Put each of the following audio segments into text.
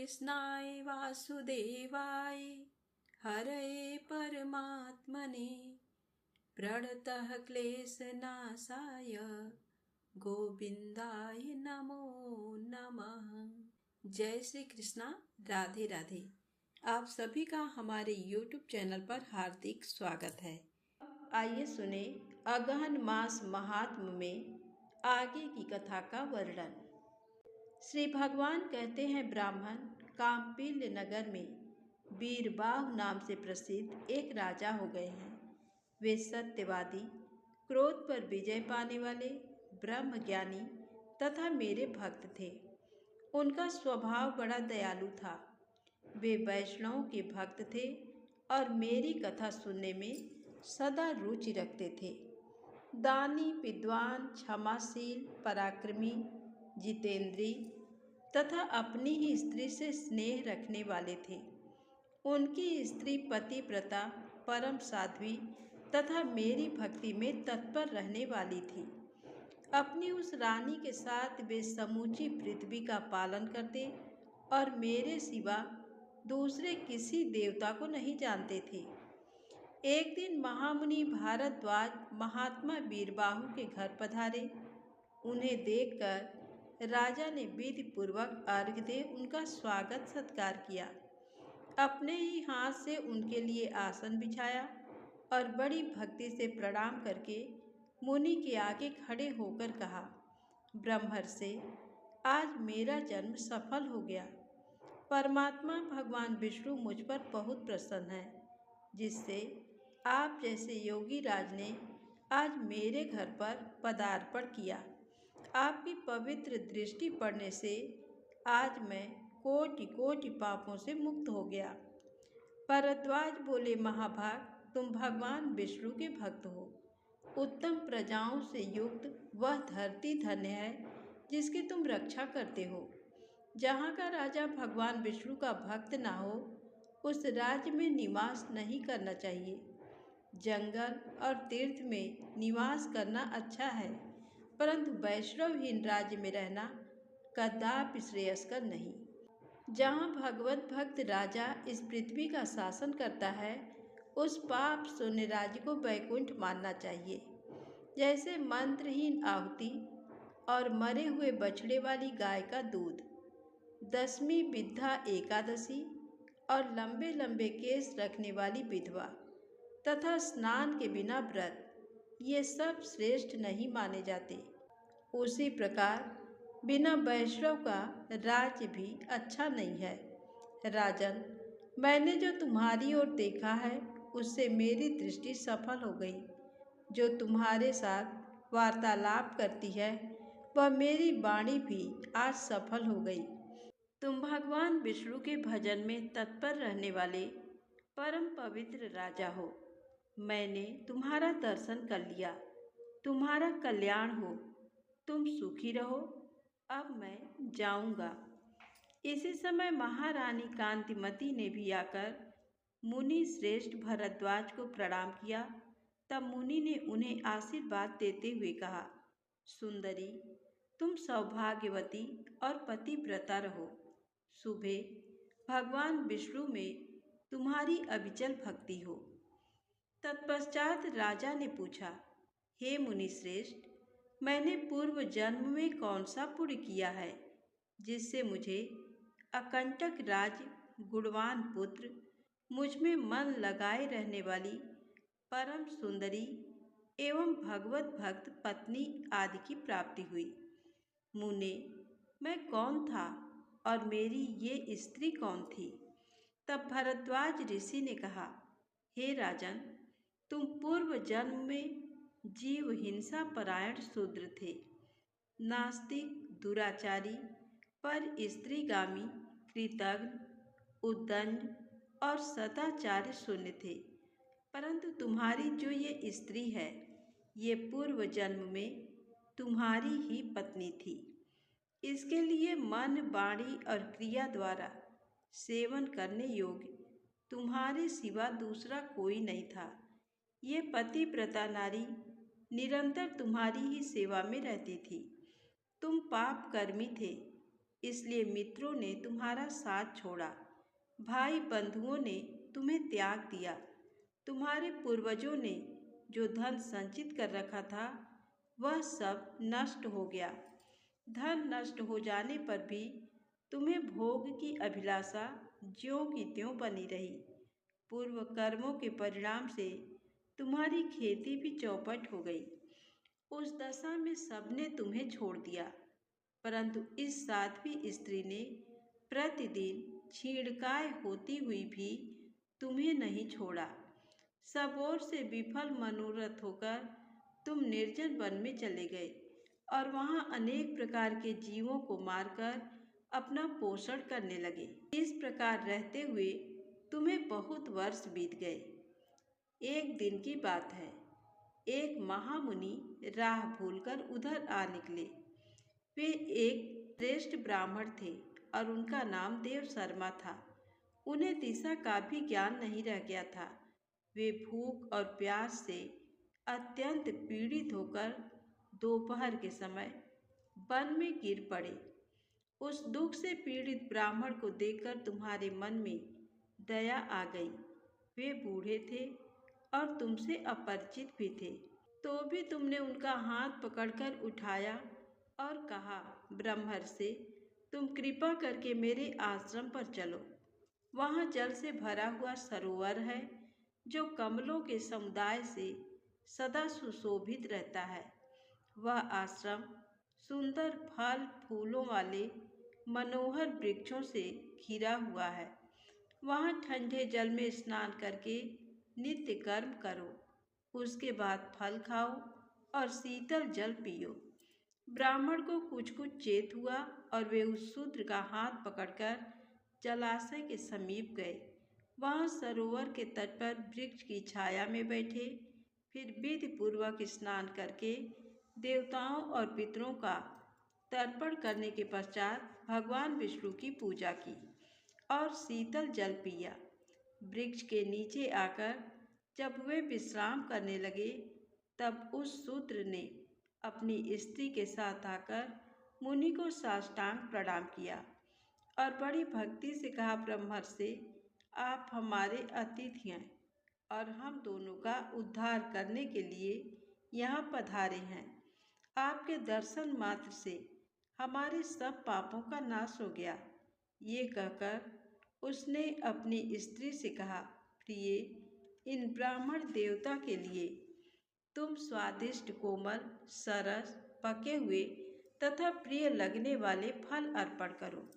कृष्णाय वासुदेवाय हरये परमात्मने प्रणतः क्लेशनाशाय गोविंदाय नमो नमः। जय श्री कृष्णा। राधे राधे। आप सभी का हमारे YouTube चैनल पर हार्दिक स्वागत है। आइए सुने अगहन मास महात्म्य में आगे की कथा का वर्णन। श्री भगवान कहते हैं, ब्राह्मण काम्पिल्य नगर में वीरबाहु नाम से प्रसिद्ध एक राजा हो गए हैं। वे सत्यवादी, क्रोध पर विजय पाने वाले, ब्रह्मज्ञानी तथा मेरे भक्त थे। उनका स्वभाव बड़ा दयालु था। वे वैष्णवों के भक्त थे और मेरी कथा सुनने में सदा रुचि रखते थे। दानी, विद्वान, क्षमाशील, पराक्रमी, जितेंद्री तथा अपनी ही स्त्री से स्नेह रखने वाले थे। उनकी स्त्री पतिव्रता, परम साध्वी तथा मेरी भक्ति में तत्पर रहने वाली थी। अपनी उस रानी के साथ वे समूची पृथ्वी का पालन करते और मेरे सिवा दूसरे किसी देवता को नहीं जानते थे। एक दिन महामुनि भारद्वाज महात्मा वीरबाहु के घर पधारे। उन्हें देखकर राजा ने विधि पूर्वक अर्घ्य दे उनका स्वागत सत्कार किया। अपने ही हाथ से उनके लिए आसन बिछाया और बड़ी भक्ति से प्रणाम करके मुनि के आगे खड़े होकर कहा, ब्रह्मर्षि, आज मेरा जन्म सफल हो गया। परमात्मा भगवान विष्णु मुझ पर बहुत प्रसन्न है, जिससे आप जैसे योगी राज ने आज मेरे घर पर पदार्पण किया। आपकी पवित्र दृष्टि पड़ने से आज मैं कोटि कोटि पापों से मुक्त हो गया। भारद्वाज बोले, महाभाग, तुम भगवान विष्णु के भक्त हो। उत्तम प्रजाओं से युक्त वह धरती धन्य है जिसकी तुम रक्षा करते हो। जहाँ का राजा भगवान विष्णु का भक्त ना हो, उस राज्य में निवास नहीं करना चाहिए। जंगल और तीर्थ में निवास करना अच्छा है, परंतु वैष्णवहीन राज्य में रहना कदापि श्रेयस्कर नहीं। जहाँ भगवत भक्त राजा इस पृथ्वी का शासन करता है, उस पाप शून्य राज्य को वैकुंठ मानना चाहिए। जैसे मंत्रहीन आहुति और मरे हुए बछड़े वाली गाय का दूध, दसवीं विद्या एकादशी और लंबे लंबे केस रखने वाली विधवा तथा स्नान के बिना व्रत, ये सब श्रेष्ठ नहीं माने जाते। उसी प्रकार बिना वैष्णव का राज्य भी अच्छा नहीं है। राजन, मैंने जो तुम्हारी ओर देखा है उससे मेरी दृष्टि सफल हो गई। जो तुम्हारे साथ वार्तालाप करती है वह मेरी वाणी भी आज सफल हो गई। तुम भगवान विष्णु के भजन में तत्पर रहने वाले परम पवित्र राजा हो। मैंने तुम्हारा दर्शन कर लिया। तुम्हारा कल्याण हो। तुम सुखी रहो। अब मैं जाऊंगा। इसी समय महारानी कांतिमती ने भी आकर मुनि श्रेष्ठ भरद्वाज को प्रणाम किया। तब मुनि ने उन्हें आशीर्वाद देते हुए कहा, सुंदरी, तुम सौभाग्यवती और पतिव्रता रहो। सुबह भगवान विष्णु में तुम्हारी अविचल भक्ति हो। तत्पश्चात राजा ने पूछा, हे मुनि श्रेष्ठ, मैंने पूर्व जन्म में कौन सा पुण्य किया है जिससे मुझे अकंटक राज्य, गुणवान पुत्र, मुझ में मन लगाए रहने वाली परम सुंदरी एवं भगवत भक्त पत्नी आदि की प्राप्ति हुई। मुने, मैं कौन था और मेरी ये स्त्री कौन थी? तब भरद्वाज ऋषि ने कहा, हे राजन, तुम पूर्व जन्म में जीव हिंसा परायण शूद्र थे। नास्तिक, दुराचारी, पर स्त्रीगामी, कृतघ्न, उद्दंड और सदाचार्य शून्य थे। परंतु तुम्हारी जो ये स्त्री है, ये पूर्व जन्म में तुम्हारी ही पत्नी थी। इसके लिए मन, वाणी और क्रिया द्वारा सेवन करने योग्य तुम्हारे सिवा दूसरा कोई नहीं था। ये पतिव्रता नारी निरंतर तुम्हारी ही सेवा में रहती थी। तुम पाप कर्मी थे, इसलिए मित्रों ने तुम्हारा साथ छोड़ा, भाई बंधुओं ने तुम्हें त्याग दिया। तुम्हारे पूर्वजों ने जो धन संचित कर रखा था वह सब नष्ट हो गया। धन नष्ट हो जाने पर भी तुम्हें भोग की अभिलाषा ज्यों की त्यों बनी रही। पूर्व कर्मों के परिणाम से तुम्हारी खेती भी चौपट हो गई। उस दशा में सबने तुम्हें छोड़ दिया, परंतु इस साध्वी स्त्री ने प्रतिदिन छीड़काए होती हुई भी तुम्हें नहीं छोड़ा। सब ओर से विफल मनोरथ होकर तुम निर्जन वन में चले गए और वहां अनेक प्रकार के जीवों को मारकर अपना पोषण करने लगे। इस प्रकार रहते हुए तुम्हें बहुत वर्ष बीत गए। एक दिन की बात है, एक महामुनि राह भूलकर उधर आ निकले। वे एक श्रेष्ठ ब्राह्मण थे और उनका नाम देव शर्मा था। उन्हें दिशा का भी ज्ञान नहीं रह गया था। वे भूख और प्यास से अत्यंत पीड़ित होकर दोपहर के समय वन में गिर पड़े। उस दुख से पीड़ित ब्राह्मण को देखकर तुम्हारे मन में दया आ गई। वे बूढ़े थे और तुमसे अपरिचित भी थे, तो भी तुमने उनका हाथ पकड़कर उठाया और कहा, ब्रह्मर्षि, तुम कृपा करके मेरे आश्रम पर चलो। वहाँ जल से भरा हुआ सरोवर है जो कमलों के समुदाय से सदा सुशोभित रहता है। वह आश्रम सुंदर फल फूलों वाले मनोहर वृक्षों से घिरा हुआ है। वहाँ ठंडे जल में स्नान करके नित्य कर्म करो, उसके बाद फल खाओ और शीतल जल पियो। ब्राह्मण को कुछ चेत हुआ और वे उस शूद्र का हाथ पकड़कर जलाशय के समीप गए। वहाँ सरोवर के तट पर वृक्ष की छाया में बैठे, फिर विधि पूर्वक स्नान करके देवताओं और पितरों का तर्पण करने के पश्चात भगवान विष्णु की पूजा की और शीतल जल पिया। वृक्ष के नीचे आकर जब वे विश्राम करने लगे, तब उस शूद्र ने अपनी स्त्री के साथ आकर मुनि को साष्टांग प्रणाम किया और बड़ी भक्ति से कहा, ब्रह्मर्षि, आप हमारे अतिथि हैं और हम दोनों का उद्धार करने के लिए यहाँ पधारे हैं। आपके दर्शन मात्र से हमारे सब पापों का नाश हो गया। ये कहकर उसने अपनी स्त्री से कहा, प्रिय, इन ब्राह्मण देवता के लिए तुम स्वादिष्ट, कोमल, सरस, पके हुए तथा प्रिय लगने वाले फल अर्पण करो।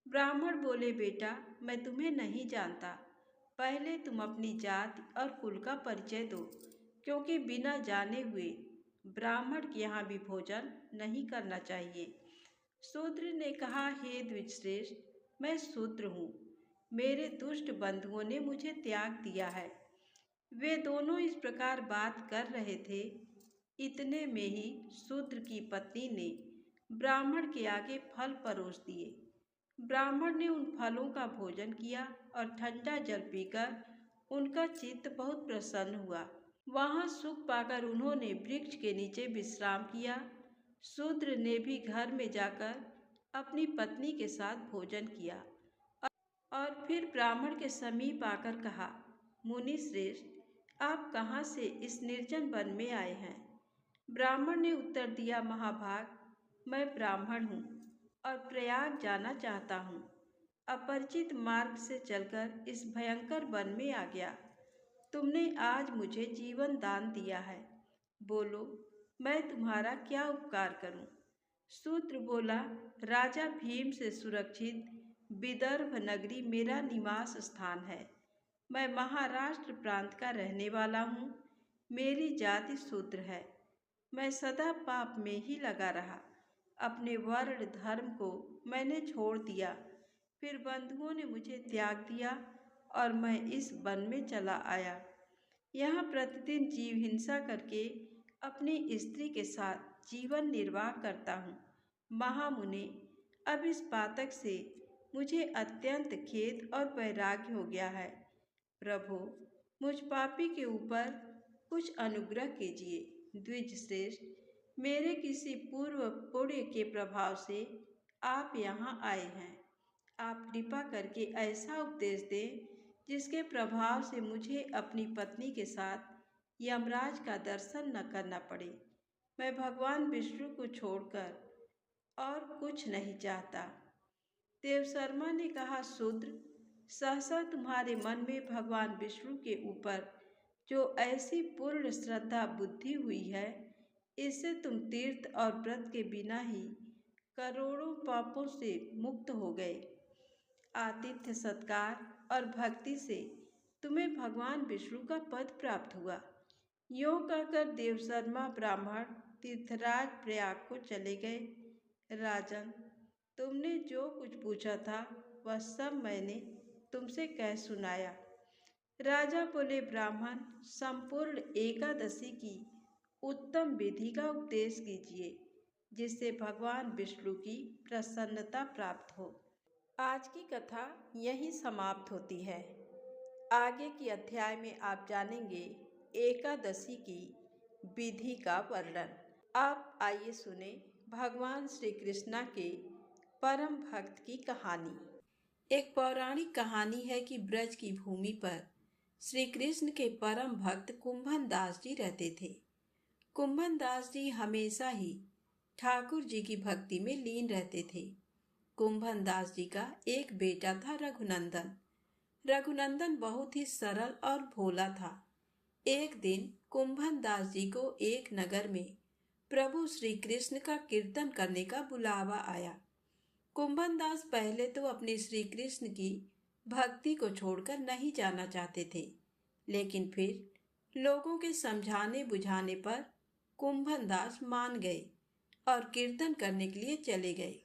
ब्राह्मण बोले, बेटा, मैं तुम्हें नहीं जानता। पहले तुम अपनी जाति और कुल का परिचय दो, क्योंकि बिना जाने हुए ब्राह्मण के यहाँ भी भोजन नहीं करना चाहिए। शूद्र ने कहा, हे द्विजश्रेष्ठ, मैं शूद्र हूँ। मेरे दुष्ट बंधुओं ने मुझे त्याग दिया है। वे दोनों इस प्रकार बात कर रहे थे, इतने में ही शूद्र की पत्नी ने ब्राह्मण के आगे फल परोस दिए। ब्राह्मण ने उन फलों का भोजन किया और ठंडा जल पीकर उनका चित्त बहुत प्रसन्न हुआ। वहाँ सुख पाकर उन्होंने वृक्ष के नीचे विश्राम किया। शूद्र ने भी घर में जाकर अपनी पत्नी के साथ भोजन किया और फिर ब्राह्मण के समीप आकर कहा, मुनि श्रेष्ठ, आप कहाँ से इस निर्जन वन में आए हैं? ब्राह्मण ने उत्तर दिया, महाभाग, मैं ब्राह्मण हूँ और प्रयाग जाना चाहता हूँ। अपरिचित मार्ग से चलकर इस भयंकर वन में आ गया। तुमने आज मुझे जीवन दान दिया है। बोलो, मैं तुम्हारा क्या उपकार करूं? शूद्र बोला, राजा भीम से सुरक्षित विदर्भ नगरी मेरा निवास स्थान है। मैं महाराष्ट्र प्रांत का रहने वाला हूँ। मेरी जाति शूद्र है। मैं सदा पाप में ही लगा रहा। अपने वर्ण धर्म को मैंने छोड़ दिया। फिर बंधुओं ने मुझे त्याग दिया और मैं इस वन में चला आया। यहाँ प्रतिदिन जीव हिंसा करके अपनी स्त्री के साथ जीवन निर्वाह करता हूँ। महामुनि, अब इस पातक से मुझे अत्यंत खेद और वैराग्य हो गया है। प्रभु, मुझ पापी के ऊपर कुछ अनुग्रह कीजिए। द्विज श्रेष्ठ, मेरे किसी पूर्व पुण्य के प्रभाव से आप यहाँ आए हैं। आप कृपा करके ऐसा उपदेश दें जिसके प्रभाव से मुझे अपनी पत्नी के साथ यमराज का दर्शन न करना पड़े। मैं भगवान विष्णु को छोड़कर और कुछ नहीं चाहता। देवशर्मा ने कहा, शूद्र, सहसा तुम्हारे मन में भगवान विष्णु के ऊपर जो ऐसी पूर्ण श्रद्धा बुद्धि हुई है, इससे तुम तीर्थ और व्रत के बिना ही करोड़ों पापों से मुक्त हो गए। आतिथ्य, सत्कार और भक्ति से तुम्हें भगवान विष्णु का पद प्राप्त हुआ। यों कहकर देवशर्मा ब्राह्मण तीर्थराज प्रयाग को चले गए। राजन, तुमने जो कुछ पूछा था वह सब मैंने तुमसे कह सुनाया। राजा बोले, ब्राह्मण, संपूर्ण एकादशी की उत्तम विधि का उपदेश कीजिए जिससे भगवान विष्णु की प्रसन्नता प्राप्त हो। आज की कथा यहीं समाप्त होती है। आगे की अध्याय में आप जानेंगे एकादशी की विधि का वर्णन। आप आइए सुने भगवान श्री कृष्णा के परम भक्त की कहानी। एक पौराणिक कहानी है कि ब्रज की भूमि पर श्री कृष्ण के परम भक्त कुंभन दास जी रहते थे। कुंभन दास जी हमेशा ही ठाकुर जी की भक्ति में लीन रहते थे। कुंभन दास जी का एक बेटा था, रघुनंदन। रघुनंदन बहुत ही सरल और भोला था। एक दिन कुंभन दास जी को एक नगर में प्रभु श्री कृष्ण का कीर्तन करने का बुलावा आया। कुंभन दास पहले तो अपने श्री कृष्ण की भक्ति को छोड़कर नहीं जाना चाहते थे, लेकिन फिर लोगों के समझाने बुझाने पर कुंभन दास मान गए और कीर्तन करने के लिए चले गए।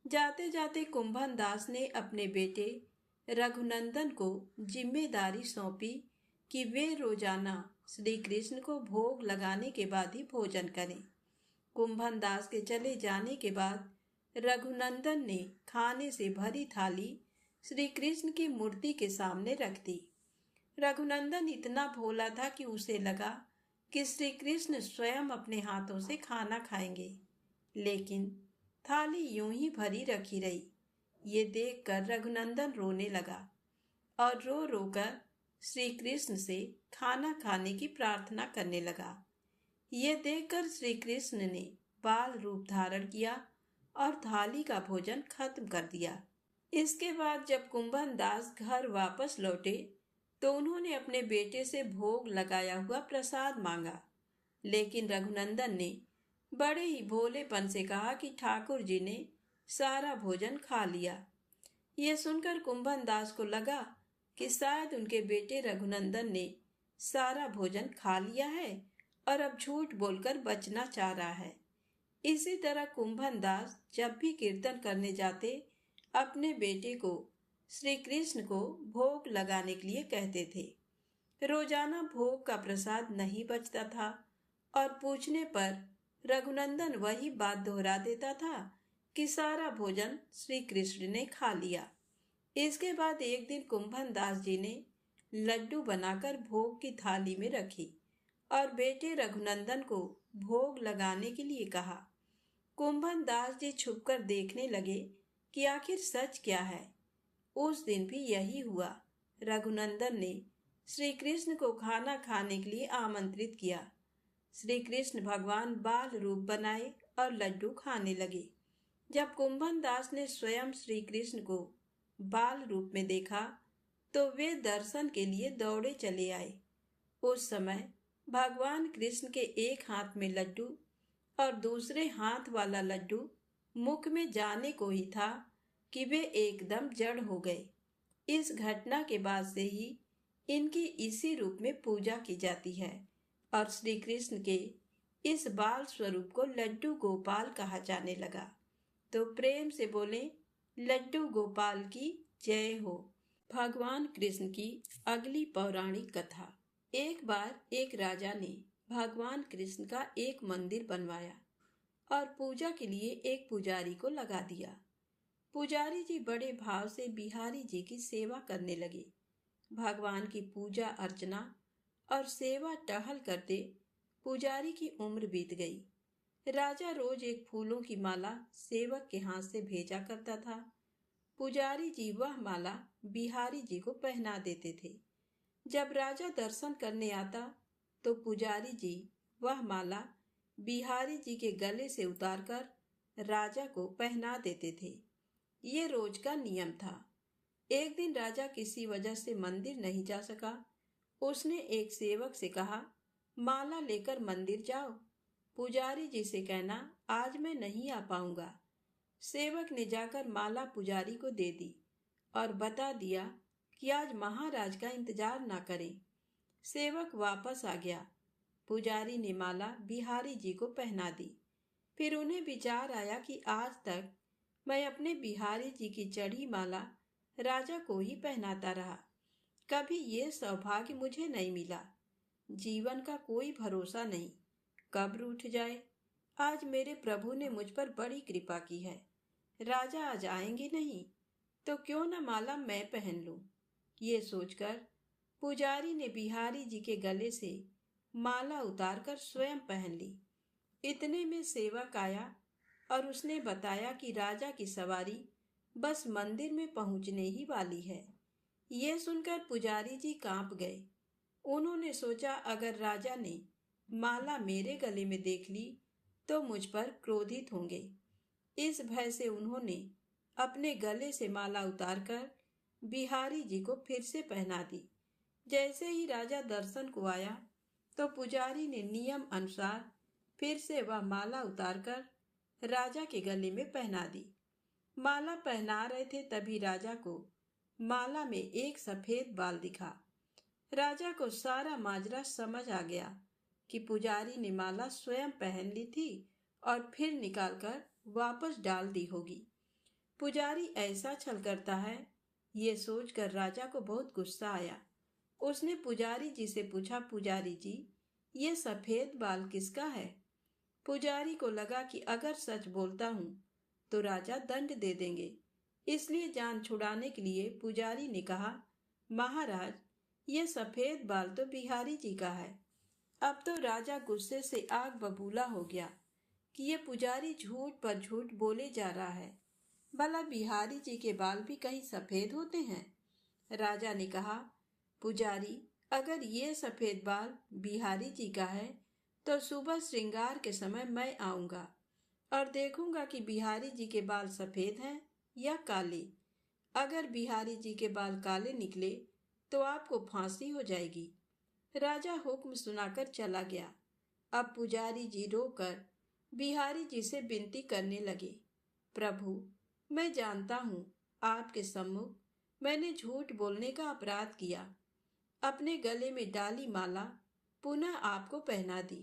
जाते जाते कुंभन दास ने अपने बेटे रघुनंदन को जिम्मेदारी सौंपी कि वे रोजाना श्री कृष्ण को भोग लगाने के बाद ही भोजन करें। कुंभन दास के चले जाने के बाद रघुनंदन ने खाने से भरी थाली श्री कृष्ण की मूर्ति के सामने रख दी। रघुनंदन इतना भोला था कि उसे लगा कि श्री कृष्ण स्वयं अपने हाथों से खाना खाएंगे, लेकिन थाली यूं ही भरी रखी रही। ये देखकर रघुनंदन रोने लगा और रो रो कर श्री कृष्ण से खाना खाने की प्रार्थना करने लगा। ये देखकर श्री कृष्ण ने बाल रूप धारण किया और थाली का भोजन खत्म कर दिया। इसके बाद जब कुंभन दास घर वापस लौटे तो उन्होंने अपने बेटे से भोग लगाया हुआ प्रसाद मांगा, लेकिन रघुनंदन ने बड़े ही भोलेपन से कहा कि ठाकुर जी ने सारा भोजन खा लिया। यह सुनकर कुंभन दास को लगा कि शायद उनके बेटे रघुनंदन ने सारा भोजन खा लिया है और अब झूठ बोलकर बचना चाह रहा है। इसी तरह कुंभन दास जब भी कीर्तन करने जाते अपने बेटे को श्री कृष्ण को भोग लगाने के लिए कहते थे। रोजाना भोग का प्रसाद नहीं बचता था और पूछने पर रघुनंदन वही बात दोहरा देता था कि सारा भोजन श्री कृष्ण ने खा लिया। इसके बाद एक दिन कुंभन दास जी ने लड्डू बनाकर भोग की थाली में रखी और बेटे रघुनंदन को भोग लगाने के लिए कहा। कुंभन दास जी छुपकर देखने लगे कि आखिर सच क्या है। उस दिन भी यही हुआ। रघुनंदन ने श्री कृष्ण को खाना खाने के लिए आमंत्रित किया। श्री कृष्ण भगवान बाल रूप बनाए और लड्डू खाने लगे। जब कुंभन दास ने स्वयं श्री कृष्ण को बाल रूप में देखा तो वे दर्शन के लिए दौड़े चले आए। उस समय भगवान कृष्ण के एक हाथ में लड्डू और दूसरे हाथ वाला लड्डू मुख में जाने को ही था कि वे एकदम जड़ हो गए। इस घटना के बाद से ही इनकी इसी रूप में पूजा की जाती है और श्री कृष्ण के इस बाल स्वरूप को लड्डू गोपाल कहा जाने लगा। तो प्रेम से बोले, लड्डू गोपाल की जय हो। भगवान कृष्ण की अगली पौराणिक कथा। एक बार एक राजा ने भगवान कृष्ण का एक मंदिर बनवाया और पूजा के लिए एक पुजारी को लगा दिया। पुजारी जी बड़े भाव से बिहारी जी की सेवा करने लगे। भगवान की पूजा अर्चना और सेवा टहल करते पुजारी की उम्र बीत गई। राजा रोज एक फूलों की माला सेवक के हाथ से भेजा करता था। पुजारी जी वह माला बिहारी जी को पहना देते थे। जब राजा दर्शन करने आता तो पुजारी जी वह माला बिहारी जी के गले से उतारकर राजा को पहना देते थे। ये रोज का नियम था। एक दिन राजा किसी वजह से मंदिर नहीं जा सका। उसने एक सेवक से कहा, माला लेकर मंदिर जाओ। पुजारी जी से कहना, आज मैं नहीं आ पाऊंगा। सेवक ने जाकर माला पुजारी को दे दी और बता दिया कि आज महाराज का इंतजार ना करें। सेवक वापस आ गया। पुजारी ने माला बिहारी जी को पहना दी। फिर उन्हें विचार आया कि आज तक मैं अपने बिहारी जी की चढ़ी माला राजा को ही पहनाता रहा, कभी ये सौभाग्य मुझे नहीं मिला। जीवन का कोई भरोसा नहीं, कब रूठ जाए। आज मेरे प्रभु ने मुझ पर बड़ी कृपा की है। राजा आज आएंगे नहीं तो क्यों न माला मैं पहन लूं। ये सोचकर पुजारी ने बिहारी जी के गले से माला उतारकर स्वयं पहन ली। इतने में सेवक आया और उसने बताया कि राजा की सवारी बस मंदिर में पहुंचने ही वाली है। ये सुनकर पुजारी जी कांप गए। उन्होंने सोचा, अगर राजा ने माला मेरे गले में देख ली तो मुझ पर क्रोधित होंगे। इस भय से उन्होंने अपने गले से माला उतारकर बिहारी जी को फिर से पहना दी। जैसे ही राजा दर्शन को आया तो पुजारी ने नियम अनुसार फिर से वह माला उतारकर राजा के गले में पहना दी। माला पहना रहे थे तभी राजा को माला में एक सफेद बाल दिखा। राजा को सारा माजरा समझ आ गया कि पुजारी ने माला स्वयं पहन ली थी और फिर निकालकर वापस डाल दी होगी। पुजारी ऐसा छल करता है, ये सोचकर राजा को बहुत गुस्सा आया। उसने पुजारी जी से पूछा, पुजारी जी, ये सफेद बाल किसका है? पुजारी को लगा कि अगर सच बोलता हूं तो राजा दंड दे देंगे, इसलिए जान छुड़ाने के लिए पुजारी ने कहा, महाराज, ये सफेद बाल तो बिहारी जी का है। अब तो राजा गुस्से से आग बबूला हो गया कि ये पुजारी झूठ पर झूठ बोले जा रहा है। भला बिहारी जी के बाल भी कहीं सफेद होते हैं? राजा ने कहा, पुजारी, अगर ये सफेद बाल बिहारी जी का है तो सुबह श्रृंगार के समय मैं आऊंगा और देखूंगा कि बिहारी जी के बाल सफेद हैं या काले। अगर बिहारी जी के बाल काले निकले तो आपको फांसी हो जाएगी। राजा हुक्म सुनाकर चला गया। अब पुजारी जी रोकर बिहारी जी से विनती करने लगे, प्रभु, मैं जानता हूँ आपके सम्मुख मैंने झूठ बोलने का अपराध किया। अपने गले में डाली माला पुनः आपको पहना दी।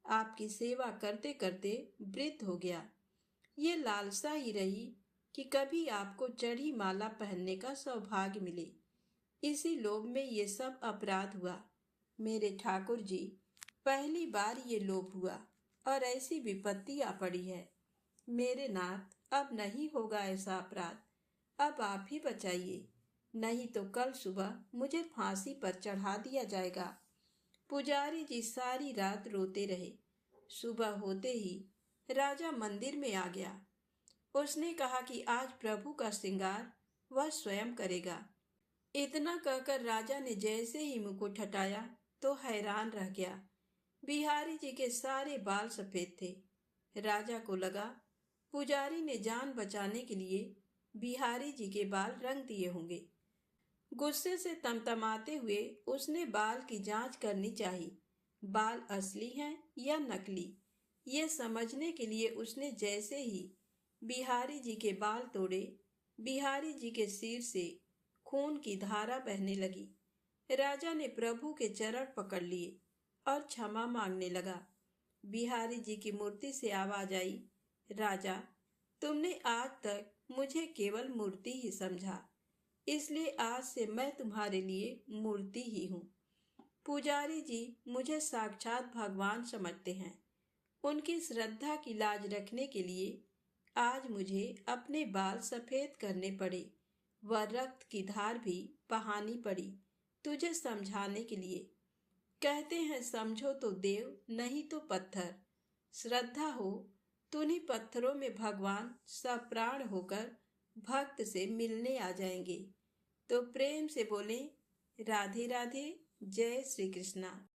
आपकी सेवा करते करते वृद्ध हो गया। ये लालसा ही रही कि कभी आपको चढ़ी माला पहनने का सौभाग्य मिले। इसी लोभ में ये सब अपराध हुआ। मेरे ठाकुर जी, पहली बार ये लोभ हुआ और ऐसी विपत्ति आ पड़ी है। मेरे नाथ, अब नहीं होगा ऐसा अपराध। अब आप ही बचाइए, नहीं तो कल सुबह मुझे फांसी पर चढ़ा दिया जाएगा। पुजारी जी सारी रात रोते रहे। सुबह होते ही राजा मंदिर में आ गया। उसने कहा कि आज प्रभु का श्रृंगार वह स्वयं करेगा। इतना कहकर राजा ने जैसे ही मुकुट हटाया तो हैरान रह गया। बिहारी जी के सारे बाल सफेद थे। राजा को लगा पुजारी ने जान बचाने के लिए बिहारी जी के बाल रंग दिए होंगे। गुस्से से तमतमाते हुए उसने बाल की जांच करनी चाहिए, बाल असली हैं या नकली। ये समझने के लिए उसने जैसे ही बिहारी जी के बाल तोड़े, बिहारी जी के सिर से खून की धारा बहने लगी। राजा ने प्रभु के चरण पकड़ लिए और क्षमा मांगने लगा। बिहारी जी की मूर्ति से आवाज आई, राजा, तुमने आज तक मुझे केवल मूर्ति ही समझा, इसलिए आज से मैं तुम्हारे लिए मूर्ति ही हूँ। पुजारी जी मुझे साक्षात भगवान समझते हैं। उनकी श्रद्धा की लाज रखने के लिए आज मुझे अपने बाल सफेद करने पड़े, व रक्त की धार भी बहानी पड़ी तुझे समझाने के लिए। कहते हैं समझो तो देव, नहीं तो पत्थर। श्रद्धा हो तो उन्हीं पत्थरों में भगवान सप्राण होकर भक्त से मिलने आ जाएंगे। तो प्रेम से बोलें राधे राधे, जय श्री कृष्णा।